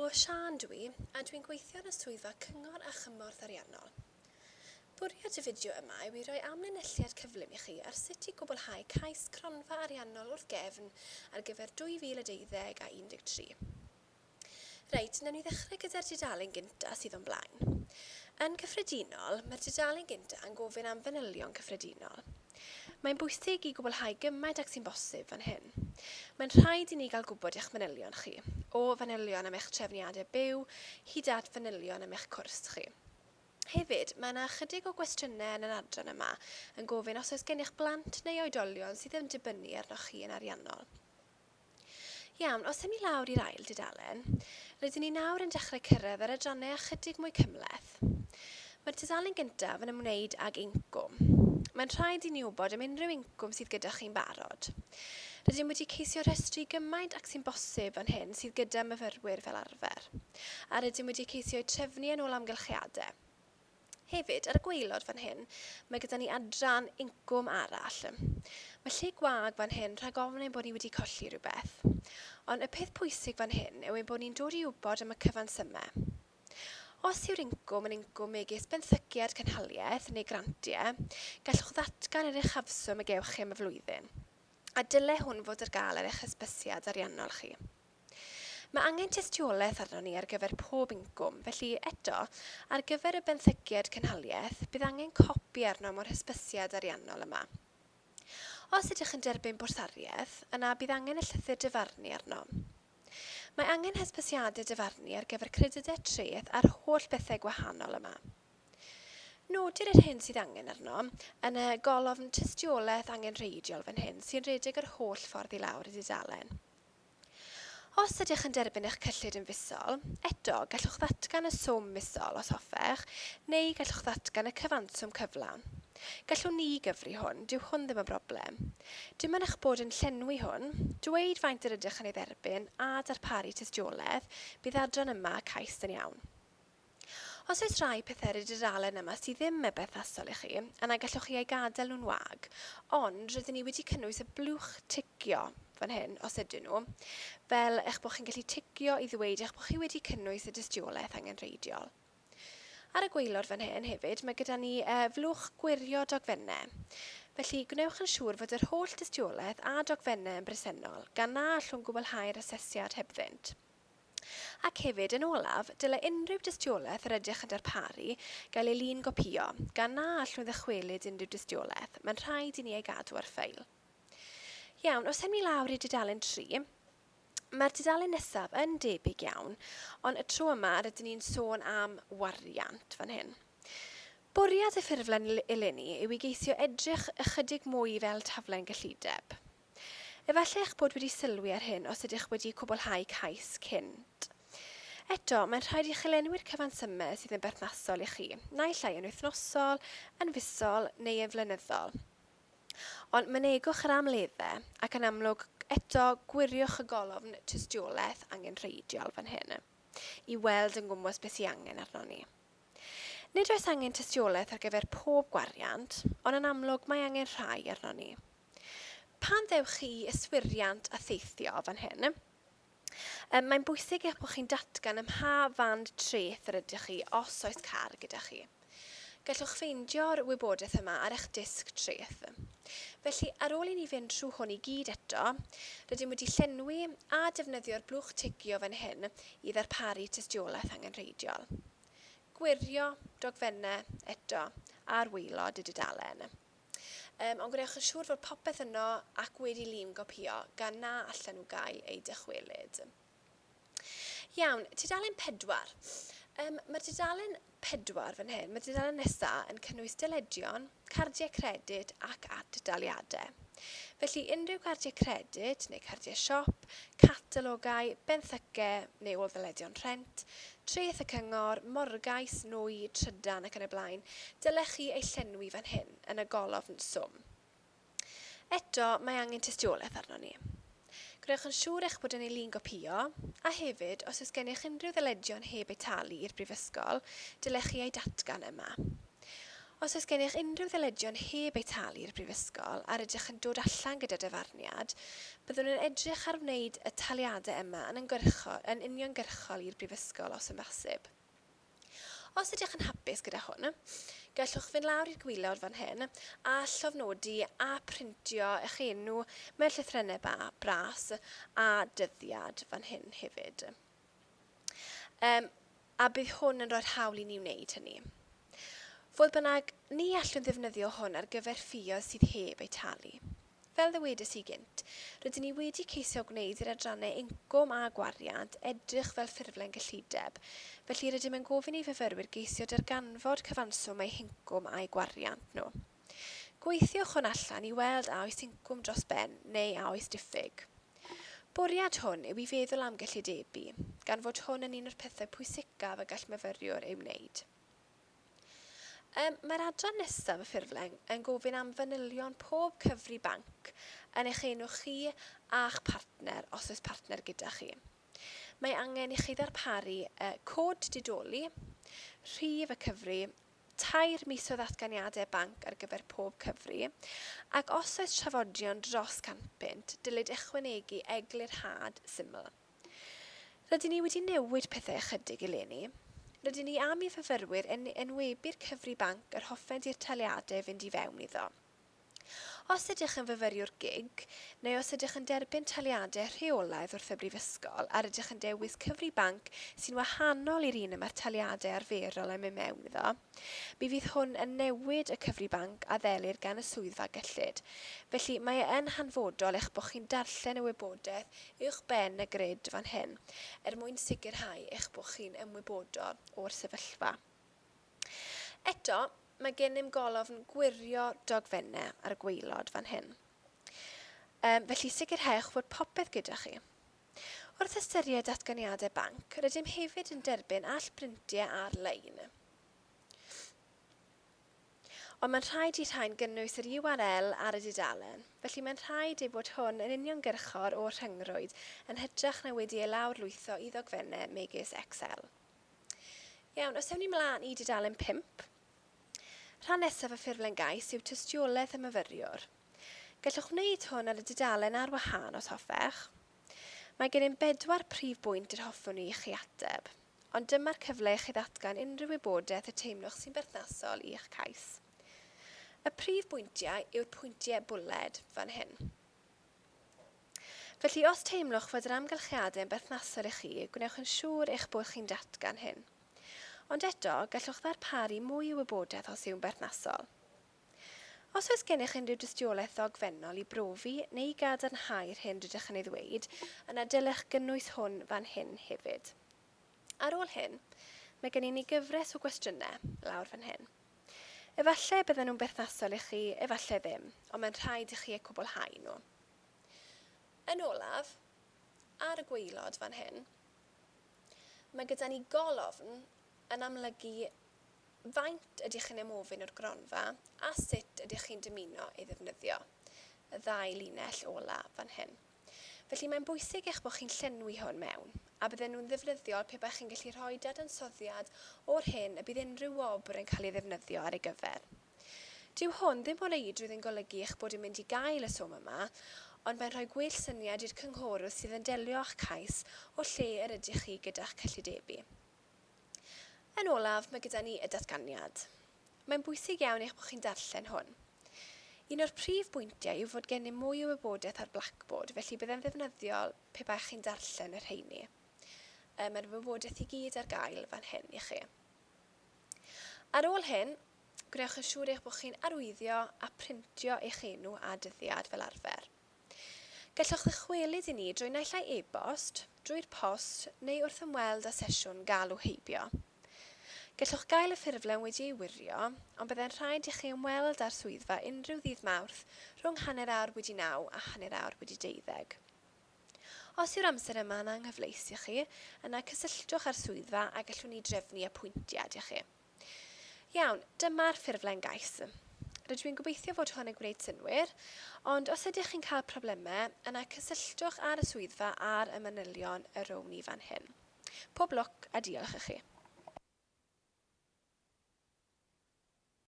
Siân dwi, a dwi'n gweithio yn y Swyddfa Cyngor a Chymorth Ariannol. Bwriad y fideo yma yw i roi amlinelliad cyflym i chi ar sut i gwblhau cais Cronfa Ariannol Wrth Gefn ar gyfer 2012 a 13. Reit, nawn ni ddechrau gyda'r dudalen gyntaf sydd o'n blaen. Yn gyffredinol, mae'r dudalen gyntaf yn gofyn am fanylion cyffredinol. Mae'n bwysig i gwblhau gymaint ag sy'n bosib fan hyn. Mae'n rhaid i ni gael gwybod eich fanylion chi, o fanylion am eich trefniadau byw, hyd at fanylion am eich cwrs chi. Hefyd, mae yna ychydig o gwestiynau yn yr adran yma yn gofyn os oes gennych blant neu oedolion sydd yn dibynnu arnoch chi yn ariannol. Iawn, os ym i lawr i'r ail dudalen, rydyn ni nawr yn dechrau cyrraedd yr adrannau ychydig mwy cymhleth. Mae'r dudalen gyntaf yn ymwneud ag incwm. Mae'n rhaid i ni wybod am unrhyw incwm sydd gyda chi'n barod. Rydym wedi ceisio rhestru gymaint ac sy'n bosib fan hyn sydd gyda myfyrwyr fel arfer. A rydym wedi ceisio trefnu yn ôl amgylchiadau. Hefyd, ar y gwaelod fan hyn, mae gyda ni adran incwm arall. Mae lle gwag fan hyn rhag ofn ein bod ni wedi colli rhywbeth. Ond y peth pwysig fan hyn yw ein bod ni'n dod i wybod am y cyfansymau. Os yw'r incwm yn incwm megis benthygiad cynhaliaeth neu grantiau, gallwch ddatgan yr eich hafswm y gewch chi am y flwyddyn. A dylai hwn fod ar gael ar eich hysbysiad ariannol chi. Mae angen tystiolaeth arno ni ar gyfer pob incwm, felly eto, ar gyfer y benthygiad cynhaliaeth, bydd angen copi arno mor hysbysiad ariannol yma. Os ydych yn derbyn bwrsariaeth, yna bydd angen y llythyr dyfarnu arno. Mae angen hysbysiadau dyfarnu ar gyfer credydau treth a'r holl bethau gwahanol yma. Nodir yr hyn sydd angen arno yn y golofn tystiolaeth angenrheidiol fan hyn sy'n rhedeg yr holl ffordd i lawr y dudalen. Os ydych yn derbyn eich cyllid yn fusol, eto gallwch ddatgan y swm misol os hoffech, neu gallwch ddatgan y cyfanswm cyflawn. Gallwn ni gyfri hwn, dyw hwn ddim yn broblem. Dim ond eich bod yn llenwi hwn, dweud faint yr ydych yn ei dderbyn a darparu tystiolaeth, bydd adran yma cais yn iawn. Os oes rhai pethau'r dudalen yma sydd ddim y berthnasol i chi, yna gallwch chi ei gadael nhw'n wag, ond rydyn ni wedi cynnwys y blwch ticio fan hyn, os ydyn nhw, fel eich bod chi'n gallu ticio i ddweud eich bod chi wedi cynnwys y dystiolaeth angenrheidiol. Ar y gwaelod fan hyn hefyd, mae gyda ni flwch gwirio dogfennau. Felly, gwnewch yn siŵr fod yr holl dystiolaeth a dogfennau yn bresennol, gan na allwn gwblhau'r asesiad hebddynt. Ac hefyd, yn olaf, dylai unrhyw dystiolaeth yr ydych yn darparu gael ei lun gopio, gan na allwn ddychwelyd unrhyw dystiolaeth. Mae'n rhaid i ni ei gadw ar ffeil. Iawn, os ym i lawr i dudalen 3, mae'r dudalen nesaf yn debyg iawn, ond y tro yma rydyn ni'n sôn am wariant fan hyn. Bwriad y ffurflen eleni yw i geisio edrych ychydig mwy fel taflen gyllideb. Efallai eich bod wedi sylwi ar hyn os ydych wedi cwblhau cais cynt. Eto, mae'n rhaid i chi lenwi'r cyfansymau sydd yn berthnasol i chi, naill ai yn wythnosol, yn fusol neu yn flynyddol. Ond mynegwch yr amleddau ac yn amlwg eto gwiriwch y golofn tystiolaeth angenrheidiol fan hyn i weld yn gwmws beth sy'n angen arno ni. Nid oes angen tystiolaeth ar gyfer pob gwariant, ond yn amlwg mae angen rhai arno ni. Pan ddewch chi yswiriant a theithio fan hyn, mae'n bwysig eich bod chi'n datgan ym mha fand treth yr ydych chi os oes car gyda chi. Gallwch ffeindio'r wybodaeth yma ar eich disg treth. Felly, ar ôl i ni fynd trwy hwn i gyd eto, rydym wedi llenwi a defnyddio'r blwch ticio fan hyn i ddarparu tystiolaeth angenrheidiol. Gwirio dogfennau eto ar waelod y dudalen. Ond gwnewch yn siŵr fod popeth yno ac wedi lun gopio gan na allan nhw gael ei dychwelyd. Iawn, dudalen 4. Mae'r dudalen 4 fan hyn, mae'r dudalen nesaf yn cynnwys dyledion, cardiau credyd ac addaliadau. Felly unrhyw cardiau credyd neu cardiau siop, catalogau, benthycau neu o ddyledion rhent, treth y cyngor, morgais, nwy, trydan ac yn y blaen, dylech chi ei llenwi fan hyn yn y golofn swm. Eto, mae angen tystiolaeth arno ni. Gwneud yn siŵr eich bod yn ei lun gopio, a hefyd, os oes gennych unrhyw ddyledion heb eu talu i'r brifysgol, dylech chi ei datgan yma. Os oes gennych unrhyw ddyledion heb eu talu i'r brifysgol a rydych yn dod allan gyda dyfarniad, byddwn yn edrych ar wneud y taliadau yma yn uniongyrchol i'r brifysgol os yn bosib. Os ydych yn hapus gyda hwn, gallwch fynd lawr i'r gwylod fan hyn a llofnodi a printio eich enw mewn llythrennau bras a dyddiad fan hyn hefyd. A bydd hwn yn rhoi'r hawl i ni wneud hynny. Fodd bynnag, ni allwn ddefnyddio hwn ar gyfer ffïoedd sydd heb eu talu. Fel ddywedais i gynt, rydyn ni wedi ceisio gwneud i'r adrannau incwm a gwariant edrych fel ffurflen gyllideb, felly rydym yn gofyn i fyfyrwyr geisio darganfod cyfanswm eu hincwm a'i gwariant nhw. Gweithiwch hwn allan i weld a oes incwm dros ben neu a oes diffyg. Bwriad hwn yw i feddwl am gyllidebu, gan fod hwn yn un o'r pethau pwysicaf y gall myfyriwr ei wneud. Mae'r adran nesaf y ffurflen yn gofyn am fanylion pob cyfri banc yn eich enw chi a'ch partner os oes partner gyda chi. Mae angen i chi ddarparu cod didoli, rhif y cyfri, 2 mis o ddatganiadau banc ar gyfer pob cyfri, ac os oes trafodion dros 100, dylid ychwanegu eglurhad syml. Rydyn ni wedi newid pethau ychydig eleni. Rydyn ni am i fyfyrwyr yn enwebu'r cyfri banc yr hoffent i'r taliadau fynd i fewn iddo. Os ydych yn fyfyriwr gig, neu os ydych yn derbyn taliadau rheolaidd wrth y brifysgol a rydych yn dewis cyfri banc sy'n wahanol i'r un yma'r taliadau arferol am mynd mewn iddo, mi fydd hwn yn newid y cyfri banc a ddelir gan y swyddfa gyllid. Felly mae yn hanfodol eich bod chi'n darllen y wybodaeth uwch ben y grid fan hyn, mwyn sicrhau eich bod chi'n ymwybodol o'r sefyllfa. Eto, mae gennym golofn gwirio dogfennau ar y gwaelod fan hyn. Felly sicrhewch fod popeth gyda chi. Wrth ystyried datganiadau banc, rydym hefyd yn derbyn all printiau ar-lein. Ond mae'n rhaid i rhain gynnwys yr URL ar y dudalen, felly mae'n rhaid ei bod hwn yn uniongyrchol o'r rhyngrwyd yn hytrach na wedi ei lawrlwytho i ddogfennau megis Excel. Iawn, os ewn ni mlaen i dudalen 5, rhan nesaf y ffurflen gais yw tystiolaeth y myfyriwr. Gallwch wneud hwn ar y dudalen ar wahân os hoffech. Mae gennym 4 prif bwynt yr hoffwn i chi ateb, ond dyma'r cyfle i chi ddatgan unrhyw wybodaeth y teimlwch sy'n berthnasol i eich cais. Y prif bwyntiau yw'r pwyntiau bwled fan hyn. Felly os teimlwch fod yr amgylchiadau yn berthnasol i chi, gwnewch yn siŵr eich bod chi'n datgan hyn. Ond eto, gallwch ddarparu mwy o wybodaeth os yw'n berthnasol. Os oes gennych unrhyw dystiolaeth ddogfennol i brofi neu gadarnhau'r hyn rydych yn ei ddweud, yna dylech gynnwys hwn fan hyn hefyd. Ar ôl hyn, mae gen i ni gyfres o gwestiynau lawr fan hyn. Efallai bydden nhw'n berthnasol i chi, efallai ddim, ond mae'n rhaid i chi eu cwblhau nhw. Yn olaf, ar y gwaelod fan hyn, mae gyda ni golofn yn amlygu faint ydych chi'n ymofyn o'r gronfa a sut ydych chi'n dymuno ei ddefnyddio, y 2 linell ola fan hyn. Felly mae'n bwysig eich bod chi'n llenwi hwn mewn, a bydden nhw'n ddefnyddiol pe bych chi'n gallu rhoi dadansoddiad o'r hyn y bydd unrhyw wobr yn cael ei ddefnyddio ar ei gyfer. Dyw hwn ddim o reidrwydd yn golygu eich bod yn mynd i gael y swm yma, ond mae'n rhoi gwell syniad i'r cynghorwr sydd yn delio â'ch cais o lle yr ydych chi gyda'ch cyllidebu. Yn olaf, mae gyda ni y datganiad. Mae'n bwysig iawn eich bod chi'n darllen hwn. Un o'r prif bwyntiau yw fod gennym mwy o wybodaeth ar blackboard, felly byddai'n ddefnyddiol pe bai chi'n darllen yr rheini. Mae'r wybodaeth i gyd ar gael fan hyn i chi. Ar ôl hyn, gwnewch yn siŵr eich bod chi'n arwyddio a printio eich enw a dyddiad fel arfer. Gallwch ddychwelyd i ni drwy naill ai e-bost, drwy'r post neu wrth ymweld â sesiwn galw heibio. Gallwch gael y ffurflen wedi ei wirio, ond byddai'n rhaid i chi ymweld â'r swyddfa unrhyw ddydd Mawrth rhwng 9:09 a 12:12. Os yw'r amser yma yn anghyfleus i chi, yna cysylltwch â'r swyddfa a gallwn ni drefnu apwyntiad i chi. Iawn, dyma'r ffurflen gais. Rydw i'n gobeithio fod hwn yn gwneud synnwyr, ond os ydych chi'n cael problemau, yna cysylltwch â'r swyddfa ar y manylion y rown ni fan hyn. Pob lwc a diolch i chi.